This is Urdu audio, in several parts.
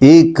1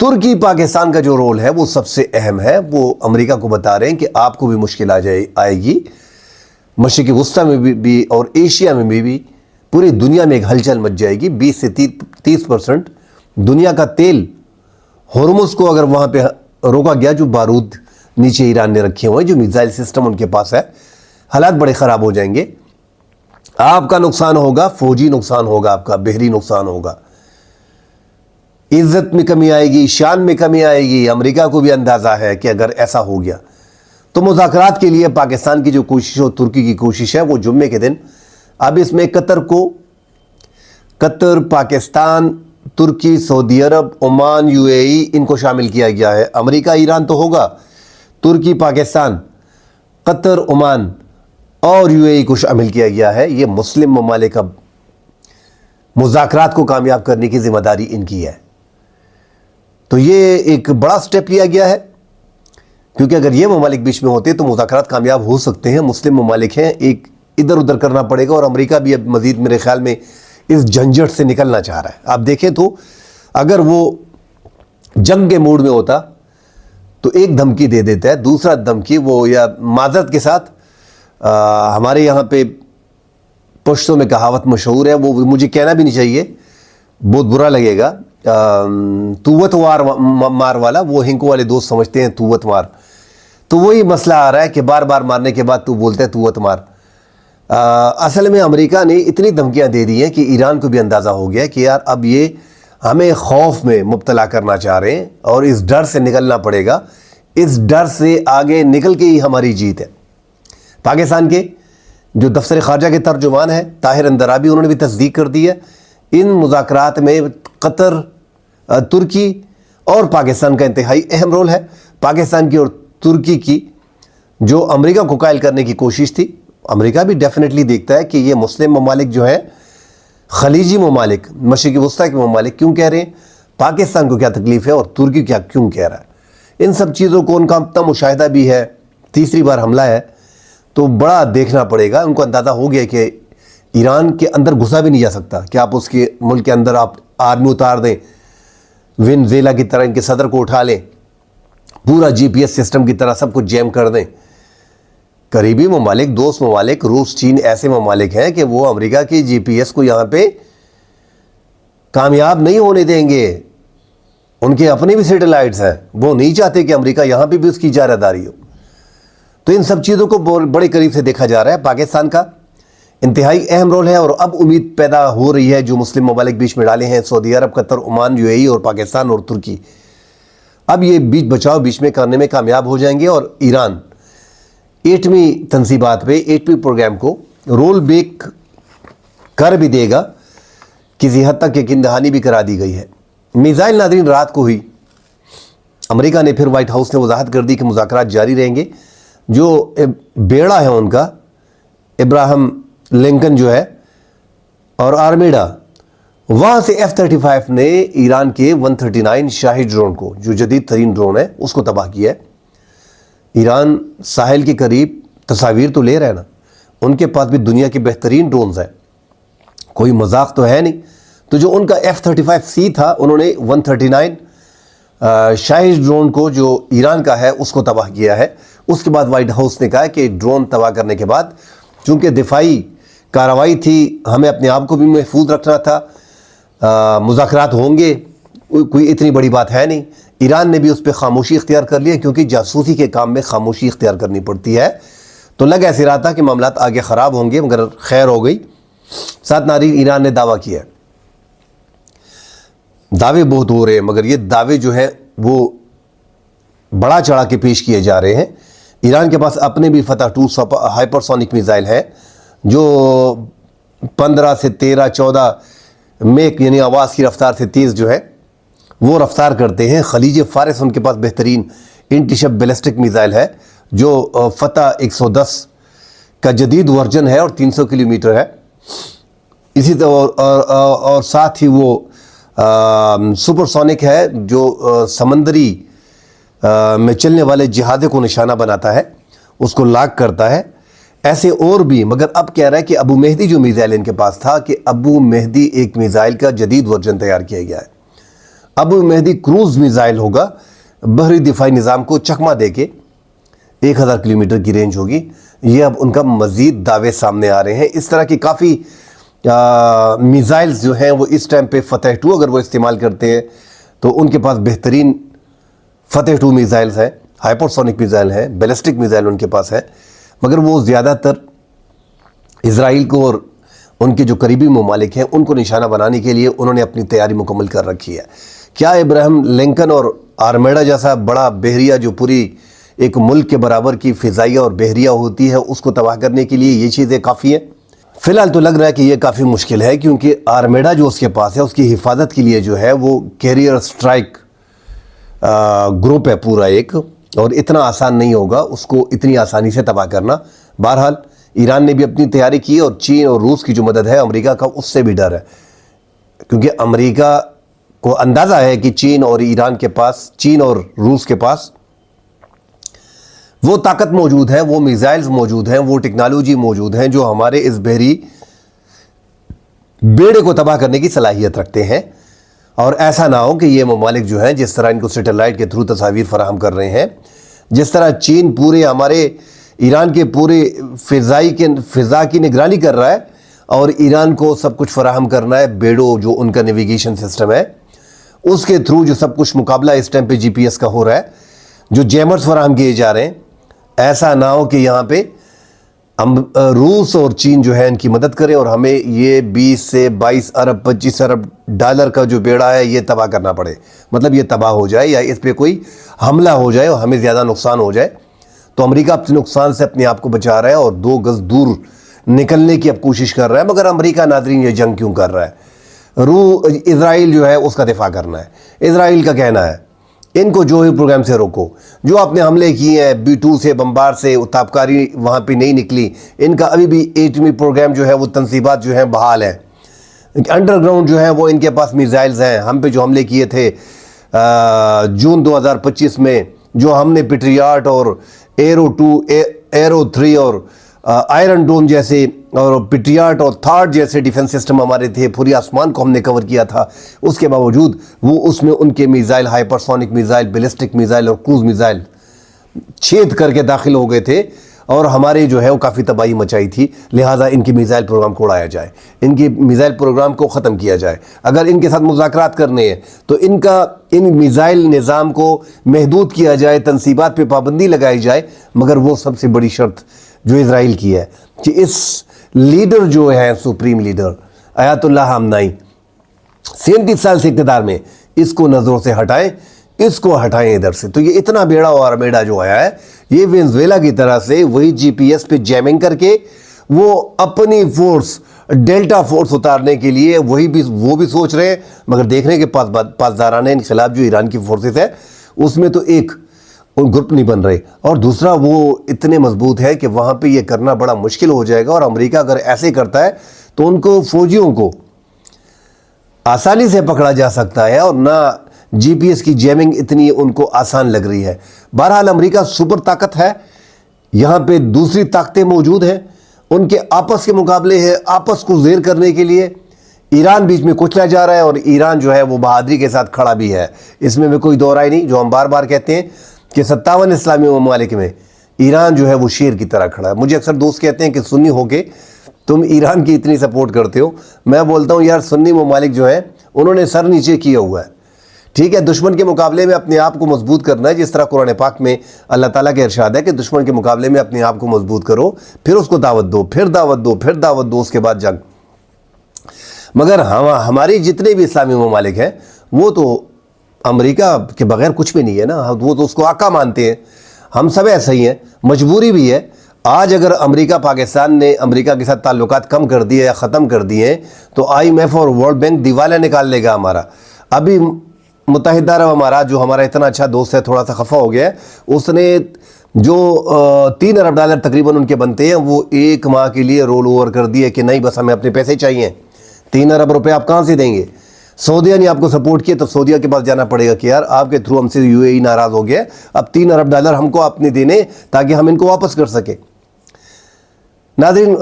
ترکی پاکستان کا جو رول ہے وہ سب سے اہم ہے. وہ امریکہ کو بتا رہے ہیں کہ آپ کو بھی مشکل آئے گی. مشرق وسطیٰ میں بھی اور ایشیا میں بھی پوری دنیا میں ایک ہلچل مچ جائے گی. 20 سے 30% دنیا کا تیل ہرمز کو اگر وہاں پہ روکا گیا، جو بارود نیچے ایران نے رکھے ہوئے، جو میزائل سسٹم ان کے پاس ہے، حالات بڑے خراب ہو جائیں گے. آپ کا نقصان ہوگا، فوجی نقصان ہوگا، آپ کا بحری نقصان ہوگا، عزت میں کمی آئے گی، شان میں کمی آئے گی. امریکہ کو بھی اندازہ ہے کہ اگر ایسا ہو گیا تو مذاکرات کے لیے پاکستان کی جو کوشش اور ترکی کی کوشش ہے وہ جمعے کے دن، اب اس میں قطر، پاکستان، ترکی، سعودی عرب، عمان، یو اے ای، ان کو شامل کیا گیا ہے. امریکہ ایران تو ہوگا، ترکی، پاکستان، قطر، عمان اور یو اے ای کو شامل کیا گیا ہے. یہ مسلم ممالک اب مذاکرات کو کامیاب کرنے کی ذمہ داری ان کی ہے. تو یہ ایک بڑا سٹیپ لیا گیا ہے، کیونکہ اگر یہ ممالک بیچ میں ہوتے تو مذاکرات کامیاب ہو سکتے ہیں. مسلم ممالک ہیں، ایک ادھر ادھر کرنا پڑے گا، اور امریکہ بھی اب مزید میرے خیال میں اس جھنجھٹ سے نکلنا چاہ رہا ہے. آپ دیکھیں تو اگر وہ جنگ کے موڈ میں ہوتا تو ایک دھمکی دے دیتا ہے، دوسرا دھمکی وہ، یا معذرت کے ساتھ ہمارے یہاں پہ پشتوں میں کہاوت مشہور ہے، وہ مجھے کہنا بھی نہیں چاہیے، بہت برا لگے گا، توت مار والا. وہ ہنکو والے دوست سمجھتے ہیں توت مار. تو وہی مسئلہ آ رہا ہے کہ بار بار مارنے کے بعد تو بولتے ہیں توت مار. اصل میں امریکہ نے اتنی دھمکیاں دے دی ہیں کہ ایران کو بھی اندازہ ہو گیا کہ یار اب یہ ہمیں خوف میں مبتلا کرنا چاہ رہے ہیں، اور اس ڈر سے نکلنا پڑے گا. اس ڈر سے آگے نکل کے ہی ہماری جیت ہے. پاکستان کے جو دفتر خارجہ کے ترجمان ہیں طاہر اندرابی، انہوں نے بھی تصدیق کر دی ہے ان مذاکرات میں قطر، ترکی اور پاکستان کا انتہائی اہم رول ہے. پاکستان کی اور ترکی کی جو امریکہ کو قائل کرنے کی کوشش تھی، امریکہ بھی ڈیفینیٹلی دیکھتا ہے کہ یہ مسلم ممالک جو ہیں، خلیجی ممالک، مشرقی وسطیٰ کے ممالک کیوں کہہ رہے ہیں، پاکستان کو کیا تکلیف ہے اور ترکی کیا کیوں کہہ رہا ہے. ان سب چیزوں کو ان کا اپنا مشاہدہ بھی ہے. تیسری بار حملہ ہے تو بڑا دیکھنا پڑے گا. ان کو اندازہ ہو گیا کہ ایران کے اندر گھسا بھی نہیں جا سکتا کہ آپ اس کے ملک کے اندر آپ آرمی اتار دیں، وینزویلا کی طرح ان کے صدر کو اٹھا لیں، پورا جی پی ایس سسٹم کی طرح سب کچھ جیم کر دیں. قریبی ممالک، دوست ممالک، روس، چین ایسے ممالک ہیں کہ وہ امریکہ کی جی پی ایس کو یہاں پہ کامیاب نہیں ہونے دیں گے. ان کے اپنے بھی سیٹلائٹس ہیں، وہ نہیں چاہتے کہ امریکہ یہاں پہ بھی اس کی اجارہ داری ہو. تو ان سب چیزوں کو بڑے قریب سے دیکھا جا رہا ہے. پاکستان کا انتہائی اہم رول ہے، اور اب امید پیدا ہو رہی ہے جو مسلم ممالک بیچ میں ڈالے ہیں، سعودی عرب، قطر، عمان، یو اے ای اور پاکستان اور ترکی، اب یہ بیچ میں کرنے میں کامیاب ہو جائیں گے. اور ایران ایٹمی تنصیبات پہ، ایٹمی پروگرام کو رول بیک کر بھی دے گا. کسی حد تک یقین دہانی بھی کرا دی گئی ہے. میزائل ناظرین رات کو ہوئی، امریکہ نے پھر وائٹ ہاؤس نے وضاحت کر دی کہ مذاکرات جاری رہیں گے. جو بیڑا ہے ان کا، ابراہم لنکن جو ہے، اور آرمیڈا، وہاں سے F-35 نے ایران کے 139 شاہی ڈرون کو، جو جدید ترین ڈرون ہے، اس کو تباہ کیا ہے. ایران ساحل کے قریب تصاویر تو لے رہا ہے نا، ان کے پاس بھی دنیا کے بہترین ڈرونز ہیں، کوئی مذاق تو ہے نہیں. تو جو ان کا F-35C تھا، انہوں نے 139 شاہی ڈرون کو جو ایران کا ہے اس کو تباہ کیا ہے. اس کے بعد وائٹ ہاؤس نے کہا کہ ڈرون تباہ کرنے کے بعد، چونکہ دفاعی کارروائی تھی، ہمیں اپنے آپ کو بھی محفوظ رکھنا تھا، مذاکرات ہوں گے، کوئی اتنی بڑی بات ہے نہیں. ایران نے بھی اس پہ خاموشی اختیار کر لیا، کیونکہ جاسوسی کے کام میں خاموشی اختیار کرنی پڑتی ہے. تو لگ ایسے رہا تھا کہ معاملات آگے خراب ہوں گے، مگر خیر ہو گئی. ساتھ ناظرین ایران نے دعویٰ کیا ہے، دعوے بہت ہو رہے ہیں، مگر یہ دعوے جو ہیں وہ بڑا چڑھا کے پیش کیے جا رہے ہیں. ایران کے پاس اپنے بھی فتح 2 ہائپرسونک میزائل ہیں، جو 15 سے 13 14 میک یعنی آواز کی رفتار سے تیز جو ہے وہ رفتار کرتے ہیں. خلیج فارس ان کے پاس بہترین انٹی-شپ بیلسٹک میزائل ہے، جو فتح 110 کا جدید ورژن ہے اور 300 کلومیٹر ہے. اسی طرح اور ساتھ ہی وہ سپر سونک ہے، جو سمندری میں چلنے والے جہازوں کو نشانہ بناتا ہے، اس کو لاک کرتا ہے. ایسے اور بھی، مگر اب کہہ رہا ہے کہ ابو مہدی جو میزائل ان کے پاس تھا، کہ ابو مہدی ایک میزائل کا جدید ورژن تیار کیا گیا ہے. اب مہدی کروز میزائل ہوگا، بحری دفاعی نظام کو چکما دے کے 1000 کلومیٹر کی رینج ہوگی۔ یہ اب ان کا مزید دعوے سامنے آ رہے ہیں۔ اس طرح کی کافی میزائلز جو ہیں وہ اس ٹائم پہ فتح 2 اگر وہ استعمال کرتے ہیں تو ان کے پاس بہترین فتح 2 میزائلز ہیں، ہائپرسونک میزائل ہیں، بیلسٹک میزائل ان کے پاس ہے، مگر وہ زیادہ تر اسرائیل کو اور ان کے جو قریبی ممالک ہیں ان کو نشانہ بنانے کے لیے انہوں نے اپنی تیاری مکمل کر رکھی ہے۔ کیا ابراہیم لنکن اور آرمیڈا جیسا بڑا بحریہ جو پوری ایک ملک کے برابر کی فضائیہ اور بحریہ ہوتی ہے اس کو تباہ کرنے کے لیے یہ چیزیں کافی ہیں؟ فی الحال تو لگ رہا ہے کہ یہ کافی مشکل ہے، کیونکہ آرمیڈا جو اس کے پاس ہے اس کی حفاظت کے لیے جو ہے وہ کیریئر سٹرائک گروپ ہے پورا ایک، اور اتنا آسان نہیں ہوگا اس کو اتنی آسانی سے تباہ کرنا۔ بہرحال ایران نے بھی اپنی تیاری کی اور چین اور روس کی جو مدد ہے امریکہ کا اس سے بھی ڈر ہے، کیونکہ امریکہ کو اندازہ ہے کہ چین اور روس کے پاس وہ طاقت موجود ہے، وہ میزائلز موجود ہیں، وہ ٹیکنالوجی موجود ہیں جو ہمارے اس بحری بیڑے کو تباہ کرنے کی صلاحیت رکھتے ہیں۔ اور ایسا نہ ہو کہ یہ ممالک جو ہیں جس طرح ان کو سیٹلائٹ کے تھرو تصاویر فراہم کر رہے ہیں، جس طرح چین پورے ہمارے ایران کے پورے فضا کی نگرانی کر رہا ہے اور ایران کو سب کچھ فراہم کرنا ہے، بیڑو جو ان کا نیویگیشن سسٹم ہے اس کے تھرو جو سب کچھ مقابلہ اس ٹائم پہ جی پی ایس کا ہو رہا ہے، جو جیمرز فراہم کیے جا رہے ہیں، ایسا نہ ہو کہ یہاں پہ روس اور چین جو ہے ان کی مدد کریں اور ہمیں یہ 20 سے 22 ارب 25 ارب ڈالر کا جو بیڑا ہے یہ تباہ کرنا پڑے، مطلب یہ تباہ ہو جائے یا اس پہ کوئی حملہ ہو جائے اور ہمیں زیادہ نقصان ہو جائے۔ تو امریکہ اپنے نقصان سے اپنے آپ کو بچا رہا ہے اور 2 گز دور نکلنے کی اب کوشش کر رہا ہے، مگر امریکہ ناظرین یہ جنگ کیوں کر رہا ہے؟ اسرائیل جو ہے اس کا دفاع کرنا ہے۔ اسرائیل کا کہنا ہے ان کو جو ہی پروگرام سے روکو، جو آپ نے حملے کیے ہیں B-2 سے، بمبار سے، تابکاری وہاں پہ نہیں نکلی، ان کا ابھی بھی ایٹمی پروگرام جو ہے وہ تنصیبات جو ہیں بحال ہیں، انڈر گراؤنڈ جو ہیں وہ ان کے پاس میزائلز ہیں۔ ہم پہ جو حملے کیے تھے جون 2025 میں، جو ہم نے پیٹریاٹ اور ایرو 2 ایرو 3 اور آئرن ڈون جیسے اور پیٹریاٹ اور تھارڈ جیسے ڈیفنس سسٹم ہمارے تھے، پوری آسمان کو ہم نے کور کیا تھا، اس کے باوجود وہ اس میں ان کے میزائل، ہائپرسونک میزائل، بیلسٹک میزائل اور کروز میزائل چھید کر کے داخل ہو گئے تھے اور ہمارے جو ہے وہ کافی تباہی مچائی تھی۔ لہٰذا ان کی میزائل پروگرام کو اڑایا جائے، ان کی میزائل پروگرام کو ختم کیا جائے۔ اگر ان کے ساتھ مذاکرات کرنے ہیں تو ان میزائل نظام کو محدود کیا جائے، تنصیبات پہ پابندی لگائی جائے، مگر وہ سب سے بڑی شرط جو اسرائیل کی ہے کہ اس لیڈر جو ہے سپریم لیڈر آیت اللہ خامنائی 37 سال سے اقتدار میں، اس کو نظروں سے ہٹائیں، اس کو ہٹائیں ادھر سے۔ تو یہ اتنا بیڑا اور میڑا جو آیا ہے یہ وینزویلا کی طرح سے وہی جی پی ایس پہ جیمنگ کر کے وہ اپنی فورس ڈیلٹا فورس اتارنے کے لیے وہ بھی سوچ رہے ہیں، مگر دیکھ رہے ہیں کہ پاسدارانہ انقلاب جو ایران کی فورسز ہے اس میں تو ایک گروپ نہیں بن رہے، اور دوسرا وہ اتنے مضبوط ہے کہ وہاں پہ یہ کرنا بڑا مشکل ہو جائے گا۔ اور امریکہ اگر ایسے کرتا ہے تو ان کو فوجیوں کو آسانی سے پکڑا جا سکتا ہے، اور نہ جی پی ایس کی جیمنگ اتنی ان کو آسان لگ رہی ہے۔ بہرحال امریکہ سپر طاقت ہے، یہاں پہ دوسری طاقتیں موجود ہیں، ان کے آپس کے مقابلے ہیں، آپس کو زیر کرنے کے لیے ایران بیچ میں کچلا جا رہا ہے، اور ایران جو ہے وہ بہادری کے ساتھ کھڑا بھی ہے، اس میں کوئی دو رائے نہیں۔ جو ہم بار بار کہتے ہیں کہ 57 اسلامی ممالک میں ایران جو ہے وہ شیر کی طرح کھڑا ہے۔ مجھے اکثر دوست کہتے ہیں کہ سنی ہو کے تم ایران کی اتنی سپورٹ کرتے ہو، میں بولتا ہوں یار سنی ممالک جو ہیں انہوں نے سر نیچے کیا ہوا ہے، ٹھیک ہے؟ دشمن کے مقابلے میں اپنے آپ کو مضبوط کرنا ہے، جس طرح قرآن پاک میں اللہ تعالیٰ کا ارشاد ہے کہ دشمن کے مقابلے میں اپنے آپ کو مضبوط کرو، پھر اس کو دعوت دو، پھر دعوت دو، پھر دعوت دو، اس کے بعد جنگ۔ مگر ہماری جتنے بھی اسلامی ممالک ہیں وہ تو امریکہ کے بغیر کچھ بھی نہیں ہے نا، وہ تو اس کو آقا مانتے ہیں۔ ہم سب ایسا ہی ہیں، مجبوری بھی ہے۔ آج اگر امریکہ پاکستان نے امریکہ کے ساتھ تعلقات کم کر دیے یا ختم کر دیے تو IMF اور ورلڈ بینک دیوالیہ نکال لے گا ہمارا۔ ابھی متحدہ عرب امارات جو ہمارا اتنا اچھا دوست ہے تھوڑا سا خفا ہو گیا ہے، اس نے جو $3 ارب تقریباً ان کے بنتے ہیں وہ 1 ماہ کے لیے رول اوور کر دیے کہ نہیں بس ہمیں اپنے پیسے چاہیے۔ 3 ارب روپے آپ کہاں سے دیں گے؟ سعودیہ نے آپ کو سپورٹ کیا تو سعودیہ کے پاس جانا پڑے گا کہ یار آپ کے تھرو ہم سے UAE ناراض ہو گیا، اب $3 ارب ہم کو اپنے دینے تاکہ ہم ان کو واپس کر سکیں۔ ناظرین،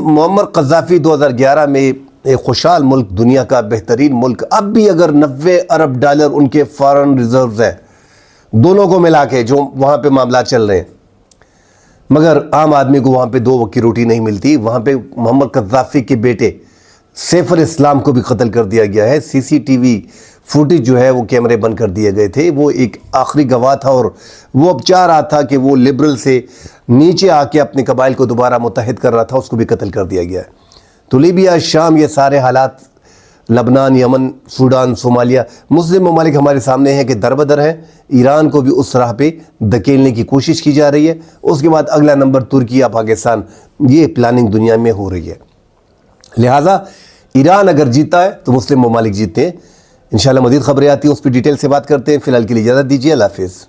معمر قذافی 2011 میں ایک خوشحال ملک، دنیا کا بہترین ملک، اب بھی اگر 90 ارب ڈالر ان کے فارن ریزروز ہیں دونوں کو ملا کے جو وہاں پہ معاملات چل رہے ہیں، مگر عام آدمی کو وہاں پہ 2 وقت کی روٹی نہیں ملتی. وہاں پہ محمد قذافی کے بیٹے سیف الاسلام کو بھی قتل کر دیا گیا ہے. سی سی ٹی وی فوٹیج جو ہے وہ کیمرے بند کر دیے گئے تھے. وہ ایک آخری گواہ تھا اور وہ اب چاہ رہا تھا کہ وہ لبرل سے نیچے آ کے اپنے قبائل کو دوبارہ متحد کر رہا تھا، اس کو بھی قتل کر دیا گیا ہے. تو لیبیا، شام، یہ سارے حالات، لبنان، یمن، سوڈان، صومالیہ، مسلم ممالک ہمارے سامنے ہیں کہ دربدر ہیں. ایران کو بھی اس راہ پہ دھکیلنے کی کوشش کی جا رہی ہے. اس کے بعد اگلا نمبر ترکیہ، پاکستان، یہ پلاننگ دنیا میں ہو رہی ہے. لہٰذا ایران اگر جیتا ہے تو مسلم ممالک جیتے ہیں. انشاءاللہ مزید خبریں آتی ہیں، اس پہ ڈیٹیل سے بات کرتے ہیں. فی الحال کے لیے اجازت دیجیے. اللہ حافظ.